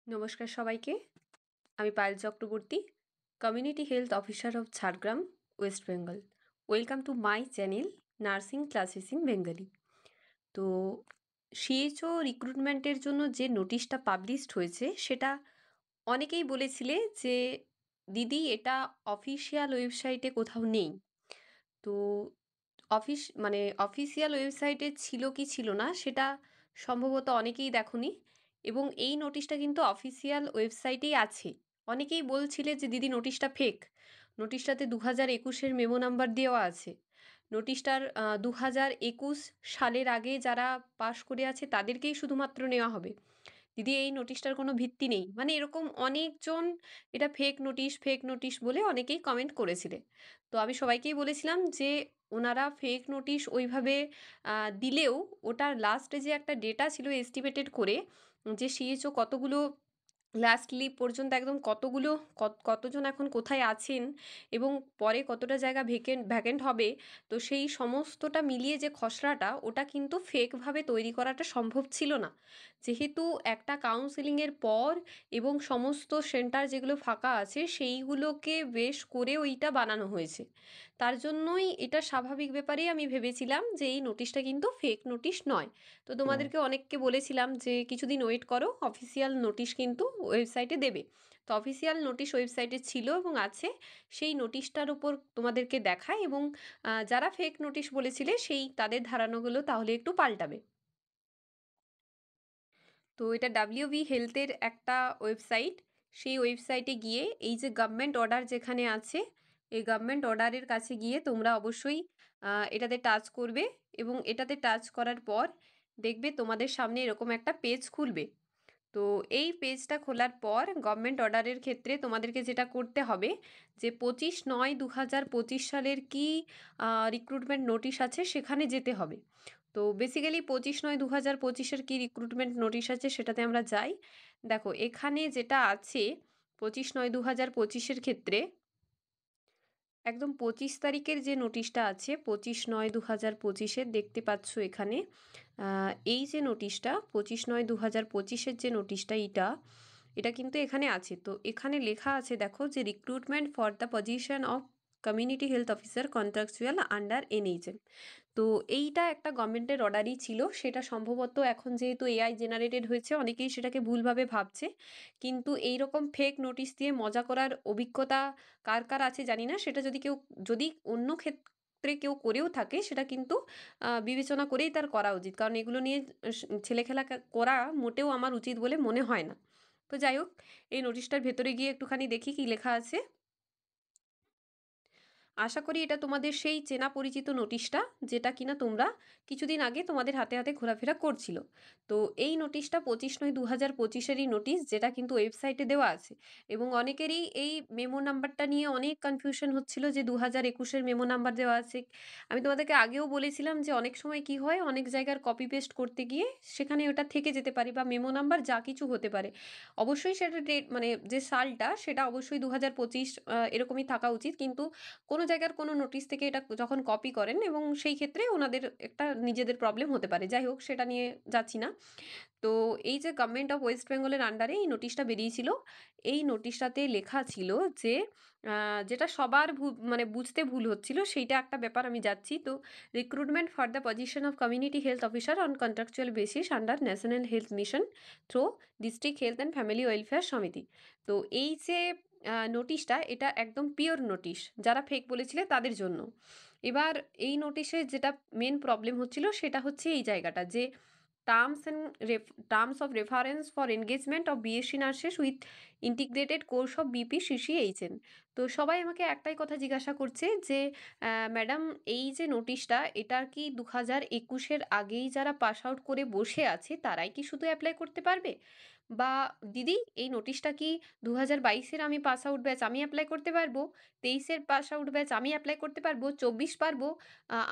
নমস্কার সবাইকে। আমি Payel Chakraborty, community health officer of Jhargram, West Bengal. Welcome to my channel nursing classes in Bengali. তো CHO রিক্রুটমেন্টের জন্য যে নোটিশটা পাবলিশড হয়েছে সেটা অনেকেই বলেছিলে যে দিদি এটা অফিসিয়াল ওয়েবসাইটে কোথাও নেই। তো অফিসিয়াল ওয়েবসাইটে ছিল কি ছিল না সেটা সম্ভবত অনেকেই দেখোনি, এবং এই নোটিশটা কিন্তু অফিসিয়াল ওয়েবসাইটেই আছে। অনেকেই বলছিলে যে দিদি নোটিশটা ফেক, নোটিশটাতে 2021-এর মেমো নাম্বার দেওয়া আছে, নোটিশটার 2021 সালের আগে যারা পাশ করে আছে তাদেরকেই শুধুমাত্র নেওয়া হবে। দিদি এই নোটিশটার কোনো ভিত্তি নেই, মানে এরকম অনেকজন এটা ফেক নোটিশ ফেক নোটিশ বলে অনেকেই কমেন্ট করেছিলে। তো আমি সবাইকেই বলেছিলাম যে ওনারা ফেক নোটিশ ওইভাবে দিলেও ওটার লাস্টে যে একটা ডেটা ছিল এস্টিমেটেড করে, যে সিএইচও কতগুলো লাস্টলি পর্যন্ত একদম কতগুলো কতজন এখন কোথায় আছেন এবং পরে কতটা জায়গা ভ্যাকেন্ট হবে, তো সেই সমস্তটা মিলিয়ে যে খসড়াটা ওটা কিন্তু ফেকভাবে তৈরি করাটা সম্ভব ছিল না। যেহেতু একটা কাউন্সেলিংয়ের পর এবং সমস্ত সেন্টার যেগুলো ফাঁকা আছে সেইগুলোকে বেশ করে ওইটা বানানো হয়েছে, তার জন্যই এটা স্বাভাবিক ব্যাপারেই আমি ভেবেছিলাম যে এই নোটিশটা কিন্তু ফেক নোটিশ নয়। তো তোমাদেরকে অনেককে বলেছিলাম যে কিছুদিন ওয়েট করো, অফিসিয়াল নোটিশ কিন্তু ওয়েবসাইটে দেবে। তো অফিসিয়াল নোটিশ ওয়েবসাইটে ছিল এবং আছে, সেই নোটিশটার উপর তোমাদেরকে দেখায়, এবং যারা ফেক নোটিশ বলেছিলে সেই তাদের ধারণাগুলো তাহলে একটু পাল্টাবে। তো এটা ডাব্লিউবি হেলথের একটা ওয়েবসাইট। সেই ওয়েবসাইটে গিয়ে এই যে গভর্নমেন্ট অর্ডার যেখানে আছে, এই গভর্নমেন্ট অর্ডারের কাছে গিয়ে তোমরা অবশ্যই এটাতে টাচ করবে, এবং এটাতে টাচ করার পর দেখবে তোমাদের সামনে এরকম একটা পেজ খুলবে। তো এই পেজটা খোলার পর গভর্নমেন্ট অর্ডারের ক্ষেত্রে তোমাদেরকে যেটা করতে হবে, যে 25/9/2025 সালের কি রিক্রুটমেন্ট নোটিশ আছে সেখানে যেতে হবে। তো বেসিক্যালি 25/9/2025-এর কী রিক্রুটমেন্ট নোটিশ আছে সেটাতে আমরা যাই। দেখো এখানে যেটা আছে 25/9/2025-এর ক্ষেত্রে একদম 25 তারিখের যে নোটিশটা আছে 25/9/2025-এর দেখতে পাচ্ছ এখানে। এই যে নোটিশটা 25/9/2025-এর যে নোটিশটা এটা কিন্তু এখানে আছে। তো এখানে লেখা আছে দেখো, যে recruitment for the position of community health officer contractual under NHM. তো এইটা একটা গভর্নমেন্টের অর্ডারই ছিল, সেটা সম্ভবত এখন যেহেতু এআই জেনারেটেড হয়েছে অনেকেই সেটাকে ভুলভাবে ভাবছে, কিন্তু এই রকম ফেক নোটিশ দিয়ে মজা করার অভিজ্ঞতা কার কার আছে জানি না, সেটা যদি অন্য ক্ষেত্রে কেউ করেও থাকে সেটা কিন্তু বিবেচনা করেই তার করা উচিত, কারণ এগুলো নিয়ে ছেলেখেলা করা মোটেও আমার উচিত বলে মনে হয় না। তো যাই হোক, এই নোটিশটার ভেতরে গিয়ে একটুখানি দেখি কী লেখা আছে। আশা করি এটা তোমাদের সেই চেনা পরিচিত নোটিশটা, যেটা কিনা তোমরা কিছুদিন আগে তোমাদের হাতে হাতে ঘোরাফেরা করছিল। তো এই নোটিশটা 25/9/2025-এরই নোটিশ, যেটা কিন্তু ওয়েবসাইটে দেওয়া আছে, এবং অনেকেরই এই মেমো নাম্বারটা নিয়ে অনেক কনফিউশন হচ্ছিল যে 2021-এর মেমো নাম্বার দেওয়া আছে। আমি তোমাদেরকে আগেও বলেছিলাম যে অনেক সময় কি হয়, অনেক জায়গার কপি পেস্ট করতে গিয়ে সেখানে ওটা থেকে যেতে পারে, বা মেমো নাম্বার যা কিছু হতে পারে। অবশ্যই সেটা ডেট, মানে যে সালটা সেটা অবশ্যই 2025 এরকমই থাকা উচিত, কিন্তু কোনো জায়গার কোনো নোটিশ থেকে এটা যখন কপি করেন, এবং সেই ক্ষেত্রে ওনাদের একটা নিজেদের প্রবলেম হতে পারে। যাই হোক, সেটা নিয়ে যাচ্ছি না। তো এই যে গভর্নমেন্ট অফ ওয়েস্ট বেঙ্গলের আন্ডারে এই নোটিশটা বেরিয়েছিল, এই নোটিশটাতে লেখা ছিল যে যেটা সবার মানে বুঝতে ভুল হচ্ছিল সেইটা একটা ব্যাপার, আমি যাচ্ছি। তো recruitment for the position of community health officer on contractual basis under national health mission through district health and family welfare সমিতি। তো এই যে নোটিশটা, এটা একদম পিওর নোটিশ, যারা ফেক বলেছিলে তাদের জন্য। এবার এই নোটিশে যেটা মেন প্রবলেম হচ্ছিল সেটা হচ্ছে এই জায়গাটা, যে terms and terms of reference for engagement of BSc nurses with integrated course of BP CCHN. তো সবাই আমাকে একটাই কথা জিজ্ঞাসা করছে যে ম্যাডাম, এই যে নোটিশটা এটা কি 2021-এর আগেই যারা পাস আউট করে বসে আছে তারাই কি শুধু অ্যাপ্লাই করতে পারবে, বা দিদি এই নোটিশটা কি 2022-এর আমি পাস আউট ব্যাচ আমি অ্যাপ্লাই করতে পারবো, 23-এর পাস আউট ব্যাচ আমি অ্যাপ্লাই করতে পারবো, 24 পারবো,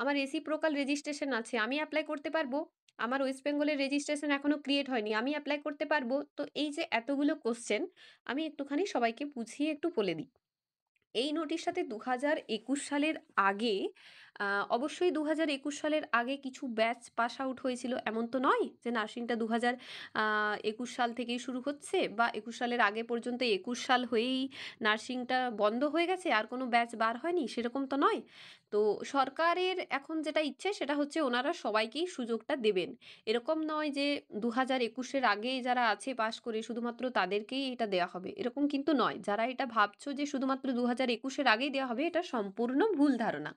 আমার রেসিপ্রোকাল রেজিস্ট্রেশন আছে আমি অ্যাপ্লাই করতে পারবো, আমার ওয়েস্ট বেঙ্গলের রেজিস্ট্রেশন এখনও ক্রিয়েট হয়নি আমি অ্যাপ্লাই করতে পারবো। তো এই যে এতগুলো কোশ্চেন, আমি একটুখানি সবাইকে বুঝিয়ে একটু বলে দিই। এই নোটিশটাতে 2021 সালের আগে অবশ্যই ২০২১ সালের আগে কিছু ব্যাচ পাস আউট হয়েছিল, এমন তো নয় যে নার্সিংটা ২০২১ সাল থেকেই শুরু হচ্ছে বা ২১ সালের আগে পর্যন্ত ২১ সাল হয়েই নার্সিংটা বন্ধ হয়ে গেছে, আর কোনো ব্যাচ বার হয়নি, সেরকম তো নয়। তো সরকারের এখন যেটা ইচ্ছে সেটা হচ্ছে ওনারা সবাইকেই সুযোগটা দেবেন। এরকম নয় যে ২০২১-এর আগে যারা আছে পাস করে শুধুমাত্র তাদেরকেই এটা দেয়া হবে, এরকম কিন্তু নয়। যারা এটা ভাবছো যে শুধুমাত্র ২০২১-এর আগেই দেওয়া হবে, এটা সম্পূর্ণ ভুল ধারণা।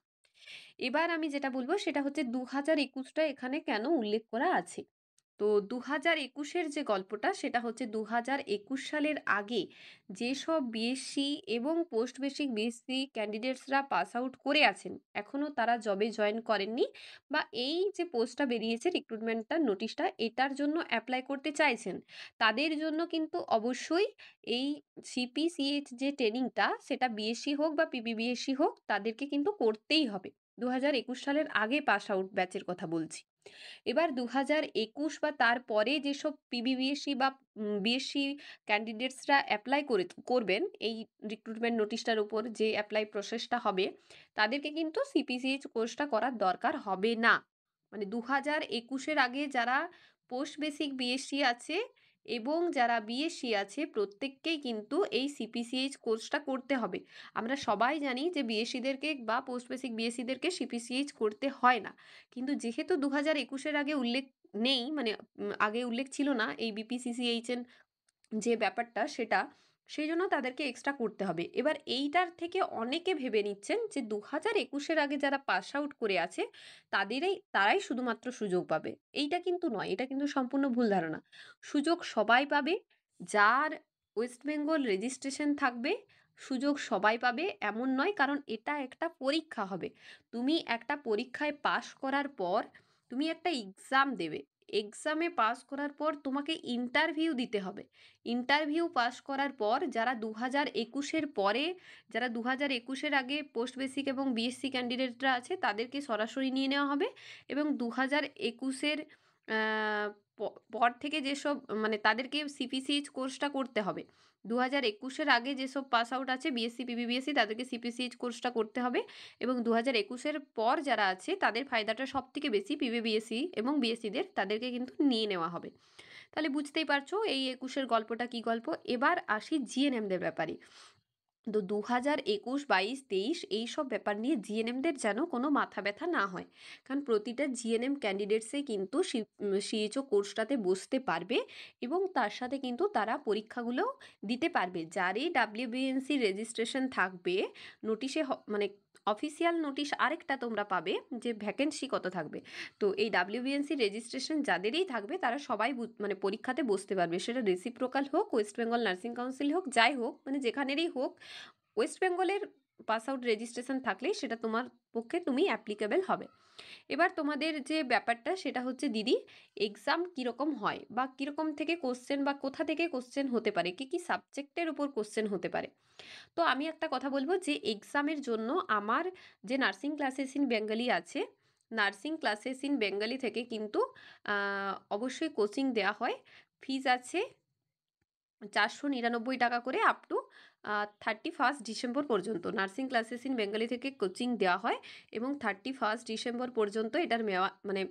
এবার আমি যেটা বলব সেটা হচ্ছে ২০২১টা এখানে কেন উল্লেখ করা আছে। তো ২০২১-এর যে গল্পটা সেটা হচ্ছে ২০২১ সালের আগে যেসব বিএসসি এবং পোস্ট বেসিক বিএসসি ক্যান্ডিডেটসরা পাস আউট করে আছেন, এখনও তারা জবে জয়েন করেননি বা এই যে পোস্টটা বেরিয়েছে রিক্রুটমেন্টটার নোটিশটা এটার জন্য অ্যাপ্লাই করতে চাইছেন, তাদের জন্য কিন্তু অবশ্যই এই সিপিসিএইচ যে ট্রেনিংটা সেটা বিএসসি হোক বা পিপিবিএসসি হোক তাদেরকে কিন্তু করতেই হবে। ২০২১ সালের আগে পাস আউট ব্যাচের কথা বলছি। এবার ২০২১ বা তারপরে যেসব পিবিবিএসসি বা বিএসসি ক্যান্ডিডেটসরা অ্যাপ্লাই করবেন এই রিক্রুটমেন্ট নোটিশটার উপর যে অ্যাপ্লাই প্রসেসটা হবে, তাদেরকে কিন্তু সিপিসিএইচ কোর্সটা করার দরকার হবে না। মানে ২০২১-এর আগে যারা পোস্ট বেসিক বিএসসি আছে এবং যারা বিএসসি আছে প্রত্যেককেই কিন্তু এই সিপিসিএইচ কোর্সটা করতে হবে। আমরা সবাই জানি যে বিএসসিদেরকে বা পোস্ট বেসিক বিএসসিদেরকে সিপিসিএইচ করতে হয় না। কিন্তু যেহেতু ২০২১-এর আগে উল্লেখ নেই, মানে আগে উল্লেখ ছিল না এই বিপিসিসিএইচ এর যে ব্যাপারটা সেটা, সেইজন্য তাদেরকে এক্সট্রা করতে হবে। এবার এইটার থেকে অনেকে ভেবে নিচ্ছেন যে ২০২১-এর আগে যারা পাস আউট করে আছে তারাই শুধুমাত্র সুযোগ পাবে। এইটা কিন্তু নয়, এটা কিন্তু সম্পূর্ণ ভুল ধারণা। সুযোগ সবাই পাবে, যার ওয়েস্ট বেঙ্গল রেজিস্ট্রেশন থাকবে সুযোগ সবাই পাবে এমন নয়, কারণ এটা একটা পরীক্ষা হবে। তুমি একটা পরীক্ষায় পাস করার পর তুমি একটা এক্সাম দেবে। এক্সামে পাস করার পর তোমাকে ইন্টারভিউ দিতে হবে। ইন্টারভিউ পাস করার পর যারা ২০২১-এর পরে, যারা ২০২১-এর আগে পোস্ট বেসিক এবং বিএসসি ক্যান্ডিডেটরা আছে তাদেরকে সরাসরি নিয়ে নেওয়া হবে এবং ২০২১-এর প পর থেকে যেসব, মানে তাদেরকে সিপিসিএইচ কোর্সটা করতে হবে। ২০২১-এর আগে যেসব পাস আউট আছে বিএসসি, পিপিবিএসসি তাদেরকে সিপিসিএইচ কোর্সটা করতে হবে এবং ২০২১-এর পর যারা আছে তাদের ফায়দাটা সবথেকে বেশি পিপিবিএসসি এবং বিএসসিদের, তাদেরকে কিন্তু নিয়ে নেওয়া হবে। তাহলে বুঝতেই পারছো এই ২১-এর গল্পটা কী গল্প। এবার আসি জিএনএমদের ব্যাপারে। তো ২০২১, ২২, ২৩ এইসব ব্যাপার নিয়ে জিএনএমদের যেন কোনো মাথা ব্যথা না হয়। কারণ প্রতিটা জিএনএম ক্যান্ডিডেটসই কিন্তু সিএইচও কোর্সটাতে বসতে পারবে এবং তার সাথে কিন্তু তারা পরীক্ষাগুলোও দিতে পারবে। যারই ডাব্লিউবিএনসি রেজিস্ট্রেশন থাকবে, নোটিশে মানে অফিসিয়াল নোটিশ আরেকটা তোমরা পাবে যে ভ্যাকেন্সি কত থাকবে। তো এই ডাব্লিউবিএনসি রেজিস্ট্রেশন যাদেরই থাকবে তারা সবাই মানে পরীক্ষাতে বসতে পারবে। সেটা রেসিপ্রোকাল হোক, ওয়েস্ট বেঙ্গল নার্সিং কাউন্সিল হোক, যাই হোক, মানে যেখানেরই হোক, ওয়েস্ট বেঙ্গলের পাস আউট রেজিস্ট্রেশন থাকলেই সেটা তোমার পক্ষে তুমি অ্যাপ্লিকেবল হবে। এবার তোমাদের যে ব্যাপারটা সেটা হচ্ছে দিদি, এক্সাম কীরকম হয় বা কীরকম থেকে কোশ্চেন বা কোথা থেকে কোশ্চেন হতে পারে, কী কী সাবজেক্টের উপর কোশ্চেন হতে পারে। তো আমি একটা কথা বলবো যে এক্সামের জন্য আমার যে নার্সিং ক্লাসেস ইন বেঙ্গলি আছে, নার্সিং ক্লাসেস ইন বেঙ্গলি থেকে কিন্তু অবশ্যই কোচিং দেওয়া হয়। ফিজ আছে ৪৯৯ টাকা করে আপ টু 31 ডিসেম্বর পর্যন্ত নার্সিং ক্লাসেস ইন বেঙ্গলি থেকে কোচিং দেওয়া হয় এবং 31 ডিসেম্বর পর্যন্ত এটার মানে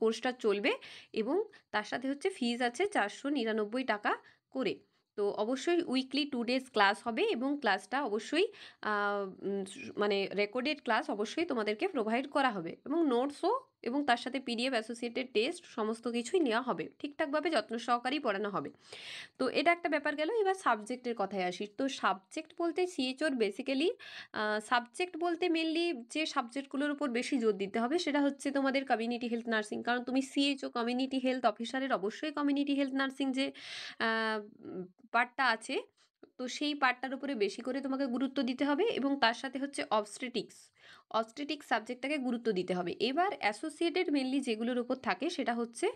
কোর্সটা চলবে এবং তার সাথে হচ্ছে ফিজ আছে ৪৯৯ টাকা করে। তো অবশ্যই উইকলি 2 ডেজ ক্লাস হবে এবং ক্লাসটা অবশ্যই মানে রেকর্ডেড ক্লাস অবশ্যই তোমাদেরকে প্রোভাইড করা হবে এবং নোটসও এবং তার সাথে পিডিএফ অ্যাসোসিয়েটেড টেস্ট সমস্ত কিছুই নেওয়া হবে। ঠিকঠাকভাবে যত্ন সহকারেই পড়ানো হবে। তো এটা একটা ব্যাপার গেল। এবার সাবজেক্টের কথায় আসি। তো সাবজেক্ট বলতে সিএইচওর বেসিক্যালি সাবজেক্ট বলতে মেইনলি যে সাবজেক্টগুলোর উপর বেশি জোর দিতে হবে সেটা হচ্ছে তোমাদের কমিউনিটি হেলথ নার্সিং। কারণ তুমি সিএইচও কমিউনিটি হেলথ অফিসারের অবশ্যই কমিউনিটি হেলথ নার্সিং যে আ উম পার্টটা আছে, তো সেই পার্টটার উপরে বেশি করে তোমাকে গুরুত্ব দিতে হবে এবং তার সাথে হচ্ছে অবস্টেট্রিক্স। অবস্টেট্রিক্স সাবজেক্টটাকে গুরুত্ব দিতে হবে। এবার অ্যাসোসিয়েটেড মেইনলি যেগুলোর উপর থাকে সেটা হচ্ছে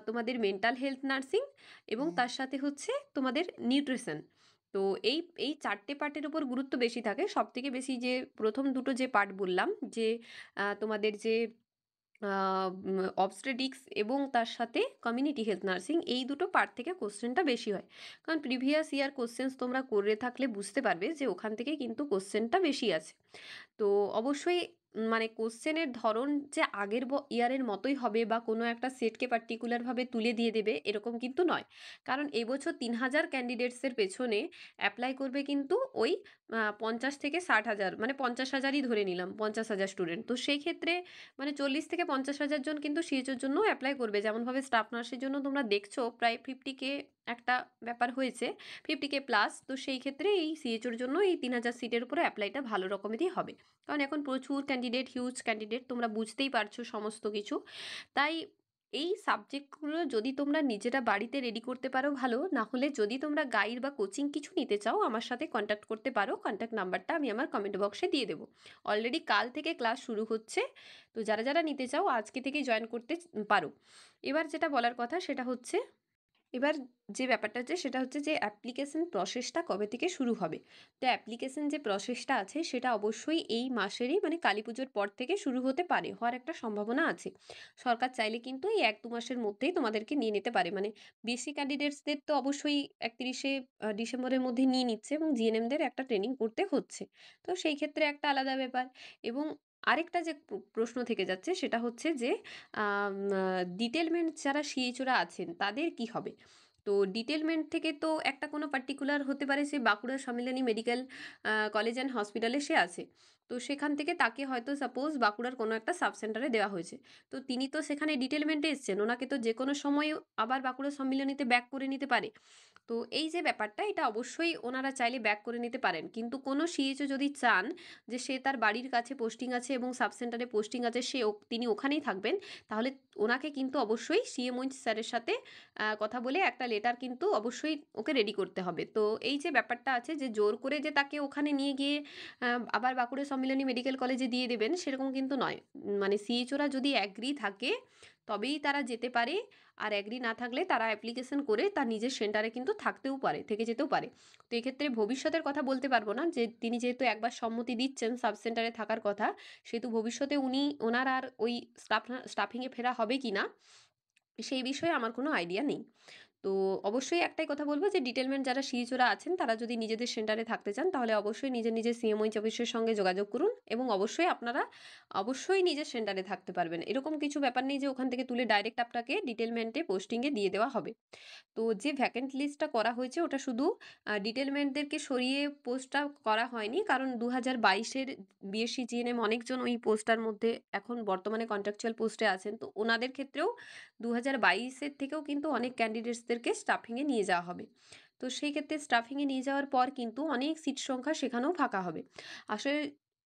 তোমাদের মেন্টাল হেলথ নার্সিং এবং তার সাথে হচ্ছে তোমাদের নিউট্রিশন। তো এই ৪ টে পার্টের উপর গুরুত্ব বেশি থাকে। সবথেকে বেশি যে ১ম দুটো যে পার্ট বললাম যে তোমাদের যে আ অবস্টেট্রিক্স এবং তার সাথে কমিউনিটি হেলথ নার্সিং, এই দুটো পার্ট থেকে কোশ্চেনটা বেশি হয়। কারণ প্রিভিয়াস ইয়ার কোশ্চেনস তোমরা করে থাকলে বুঝতে পারবে যে ওখান থেকে কিন্তু কোশ্চেনটা বেশি আছে। তো অবশ্যই মানে কোশ্চেনের ধরন যে আগের ইয়ারের মতোই হবে বা কোনো একটা সেটকে পার্টিকুলারভাবে তুলে দিয়ে দেবে এরকম কিন্তু নয়। কারণ এবছর ৩,০০০ ক্যান্ডিডেটসের পেছনে অ্যাপ্লাই করবে কিন্তু ওই ৫০ থেকে ৬০,০০০, মানে ৫০,০০০ই ধরে নিলাম, ৫০,০০০ স্টুডেন্ট। তো সেই ক্ষেত্রে মানে ৪০ থেকে ৫০,০০০ জন কিন্তু সিএইচওর জন্যও অ্যাপ্লাই করবে। যেমনভাবে স্টাফ নার্সের জন্য তোমরা দেখছো প্রায় 50K একটা ব্যাপার হয়েছে, 50K প্লাস। তো সেই ক্ষেত্রে এই সিএইচওর জন্য এই ৩,০০০ সিটের উপরে অ্যাপ্লাইটা ভালো রকমেরই হবে। কারণ এখন প্রচুর ক্যান্ডিডেট, হিউজ ক্যান্ডিডেট, তোমরা বুঝতেই পারছো সমস্ত কিছু। তাই এই সাবজেক্টগুলো যদি তোমরা নিজেরা বাড়িতে রেডি করতে পারো ভালো, না হলে যদি তোমরা গাইড বা কোচিং কিছু নিতে চাও আমার সাথে কন্ট্যাক্ট করতে পারো। কন্ট্যাক্ট নাম্বারটা আমি আমার কমেন্ট বক্সে দিয়ে দেবো। অলরেডি কাল থেকে ক্লাস শুরু হচ্ছে, তো যারা যারা নিতে চাও আজকে থেকেই জয়েন করতে পারো। এবার যেটা বলার কথা সেটা হচ্ছে, এবার যে ব্যাপারটা হচ্ছে সেটা হচ্ছে যে অ্যাপ্লিকেশন প্রসেসটা কবে থেকে শুরু হবে। তো অ্যাপ্লিকেশন যে প্রসেসটা আছে সেটা অবশ্যই এই মাসেরই, মানে কালী পুজোর পর থেকে শুরু হতে পারে, হওয়ার একটা সম্ভাবনা আছে। সরকার চাইলে কিন্তু এই ১-২ মাসের মধ্যেই তোমাদেরকে নিয়ে নিতে পারে। মানে বেসি ক্যান্ডিডেটসদের তো অবশ্যই ৩১শে ডিসেম্বরের মধ্যে নিয়ে নিচ্ছে এবং জিএনএমদের একটা ট্রেনিং করতে হচ্ছে। তো সেই ক্ষেত্রে একটা আলাদা ব্যাপার। এবং আরেকটা যে প্রশ্ন থেকে যাচ্ছে সেটা হচ্ছে যে ডিটেলমেন্ট যারা সিএইচওরা আছেন তাদের কি হবে? তো ডিটেলমেন্ট থেকে তো একটা কোনো পার্টিকুলার হতে পারে, সে বাঁকুড়া সম্মিলনী মেডিকেল কলেজ অ্যান্ড হসপিটালে সে আছে। তো সেখান থেকে তাকে হয়তো সাপোজ বাঁকুড়ার কোনো একটা সাব সেন্টারে দেওয়া হয়েছে। তো তিনি তো সেখানে ডিটেলমেন্টে এসছেন, ওনাকে তো যে কোনো সময় আবার বাঁকুড়া সম্মিলনীতে ব্যাক করে নিতে পারে। তো এই যে ব্যাপারটা, এটা অবশ্যই ওনারা চাইলে ব্যাক করে নিতে পারেন। কিন্তু কোনো সিএইচও যদি চান যে সে তার বাড়ির কাছে পোস্টিং আছে এবং সাব সেন্টারে পোস্টিং আছে, তিনি ওখানেই থাকবেন, তাহলে ওনাকে কিন্তু অবশ্যই সিএম ওইচ স্যারের সাথে কথা বলে একটা লেটার কিন্তু অবশ্যই ওকে রেডি করতে হবে। তো এই যে ব্যাপারটা আছে যে জোর করে যে তাকে ওখানে নিয়ে গিয়ে আবার বাঁকুড়া সম্মিলনী মেডিকেল কলেজে দিয়ে দেবেন সেরকম কিন্তু নয়। মানে সিএইচওরা যদি অ্যাগ্রি থাকে তবেই তারা যেতে পারে, আর অ্যাগ্রি না থাকলে তারা অ্যাপ্লিকেশন করে তার নিজের সেন্টারে কিন্তু থাকতেও পারে, থেকে যেতেও পারে। তো এক্ষেত্রে ভবিষ্যতের কথা বলতে পারবো না, যে তিনি যেহেতু একবার সম্মতি দিচ্ছেন সাব সেন্টারে থাকার কথা, সেহেতু ভবিষ্যতে ওনার আর ওই স্টাফিংয়ে ফেরা হবে কি না সেই বিষয়ে আমার কোনো আইডিয়া নেই। তো অবশ্যই একটাই কথা বলব যে ডিটেলমেন্ট যারা সিএইচওরা আছেন তারা যদি নিজেদের সেন্টারে থাকতে চান তাহলে অবশ্যই নিজের সিএমওইচ অফিসের সঙ্গে যোগাযোগ করুন, এবং অবশ্যই আপনারা অবশ্যই নিজের সেন্টারে থাকতে পারবেন। এরকম কিছু ব্যাপার নেই যে ওখান থেকে তুলে ডাইরেক্ট আপনাকে ডিটেলমেন্টে পোস্টিংয়ে দিয়ে দেওয়া হবে। তো যে ভ্যাকেন্ট লিস্টটা করা হয়েছে ওটা শুধু ডিটেলমেন্টদেরকে সরিয়ে পোস্টটা করা হয়নি, কারণ 2022-এর বিএসসি জিএনএম অনেকজন ওই পোস্টটার মধ্যে এখন বর্তমানে কন্ট্রাকচুয়াল পোস্টে আছেন। তো ওনাদের ক্ষেত্রেও 2022-এর থেকেও কিন্তু অনেক ক্যান্ডিডেটসদেরকে স্টাফিংয়ে নিয়ে যাওয়া হবে। তো সেই ক্ষেত্রে স্টাফিংয়ে নিয়ে যাওয়ার পর কিন্তু অনেক সিট সংখ্যা সেখানেও ফাঁকা হবে। আসলে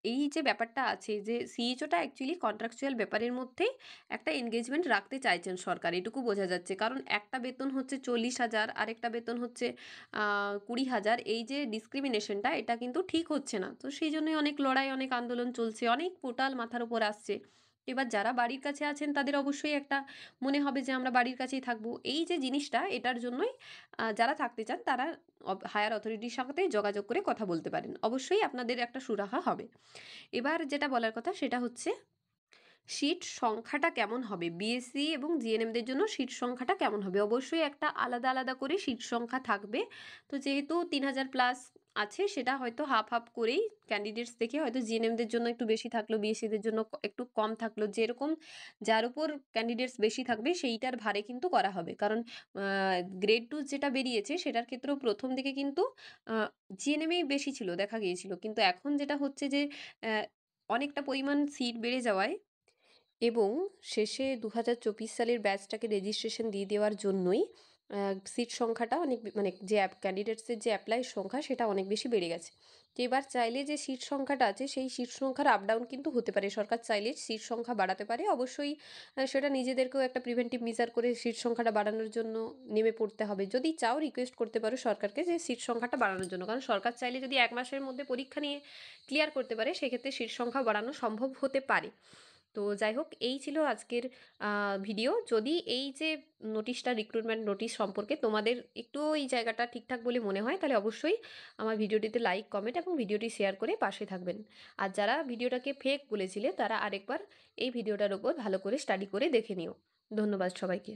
এই যে ব্যাপারটা আছে যে সিএইচওটা অ্যাকচুয়ালি কন্ট্রাকচুয়াল ব্যাপারের মধ্যেই একটা এনগেজমেন্ট রাখতে চাইছেন সরকার, এটুকু বোঝা যাচ্ছে। কারণ একটা বেতন হচ্ছে 40,000, আরেকটা বেতন হচ্ছে 20,000। এই যে ডিসক্রিমিনেশনটা, এটা কিন্তু ঠিক হচ্ছে না। তো সেই জন্যই অনেক লড়াই, অনেক আন্দোলন চলছে, অনেক পোর্টাল মাথার উপর আসছে। এবার যারা বাড়ির কাছে আছেন তাদের অবশ্যই একটা মনে হবে যে আমরা বাড়ির কাছেই থাকবো। এই যে জিনিসটা, এটার জন্যই যারা থাকতে চান তারা হায়ার অথরিটির সাথে যোগাযোগ করে কথা বলতে পারেন। অবশ্যই আপনাদের একটা সুরাহা হবে। এবার যেটা বলার কথা সেটা হচ্ছে সিট সংখ্যাটা কেমন হবে? বিএসসি এবং জিএনএমদের জন্য সিট সংখ্যাটা কেমন হবে? অবশ্যই একটা আলাদা, আলাদা করে সিট সংখ্যা থাকবে। তো যেহেতু ৩,০০০ প্লাস আছে, সেটা হয়তো হাফ, হাফ করেই ক্যান্ডিডেটস দেখে হয়তো জিএনএমদের জন্য একটু বেশি থাকলো, বিএসসিদের জন্য একটু কম থাকলো। যেরকম যার উপর ক্যান্ডিডেটস বেশি থাকবে সেইটার ভারে কিন্তু করা হবে। কারণ গ্রেড 2 যেটা বেরিয়েছে সেটার ক্ষেত্রেও ১ম দিকে কিন্তু আ জিএনএমেই বেশি ছিল, দেখা গিয়েছিল। কিন্তু এখন যেটা হচ্ছে যে অনেকটা পরিমাণ সিট বেড়ে যাওয়ায় এবং শেষে ২০২৪ সালের ব্যাচটাকে রেজিস্ট্রেশন দিয়ে দেওয়ার জন্যই সিট সংখ্যাটা অনেক মানে যে ক্যান্ডিডেটসের যে অ্যাপ্লাইয়ের সংখ্যা সেটা অনেক বেশি বেড়ে গেছে। তো এবার চাইলে যে সিট সংখ্যাটা আছে সেই সিট সংখ্যার আপ ডাউন কিন্তু হতে পারে। সরকার চাইলে সিট সংখ্যা বাড়াতে পারে। অবশ্যই সেটা নিজেদেরকেও একটা প্রিভেন্টিভ মেজার করে সিট সংখ্যাটা বাড়ানোর জন্য নেমে পড়তে হবে। যদি চাও রিকোয়েস্ট করতে পারো সরকারকে যে সিট সংখ্যাটা বাড়ানোর জন্য। কারণ সরকার চাইলে যদি ১ মাসের মধ্যে পরীক্ষা নিয়ে ক্লিয়ার করতে পারে সেক্ষেত্রে সিট সংখ্যা বাড়ানো সম্ভব হতে পারে। তো যাই হোক, এই ছিল আজকের ভিডিও। যদি এই যে নোটিশটা, রিক্রুটমেন্ট নোটিশ সম্পর্কে তোমাদের একটুও এই জায়গাটা ঠিকঠাক বলে মনে হয় তাহলে অবশ্যই আমার ভিডিওটিতে লাইক, কমেন্ট এবং ভিডিওটি শেয়ার করে পাশে থাকবেন। আর যারা ভিডিওটাকে ফেক বলেছিলে তারা আরেকবার এই ভিডিওটার ওপর ভালো করে স্টাডি করে দেখে নিও। ধন্যবাদ সবাইকে।